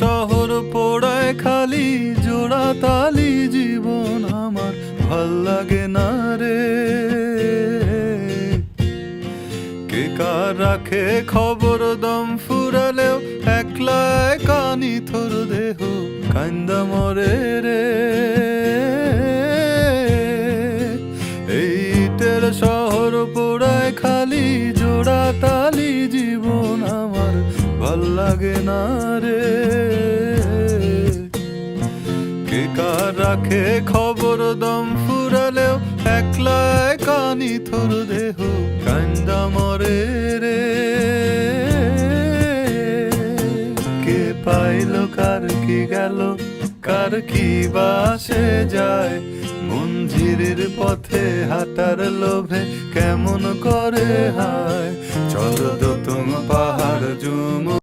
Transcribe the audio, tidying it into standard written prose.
শহর পোড়ায় খালি জোড়া তালি জীবন আমার ভাল লাগে না রে। কে কার রাখে খবর দম ফুরালেও একলা কানি থর দেহ কান্দা মরে রে। এইটের শহর পোড়ায় খালি জোড়া তালি জীবন আমার ভাল লাগে না রে। কে কার রাখে খবর দম ফুরালেও একলা কানি থর দেহ কান্দা মরে রে। কে পাইল কার কি গেল কার কি বাসে যায়, মঞ্জিরের পথে হাঁটার লোভে কেমন করে হায়। চল দোতম পাহাড় জুম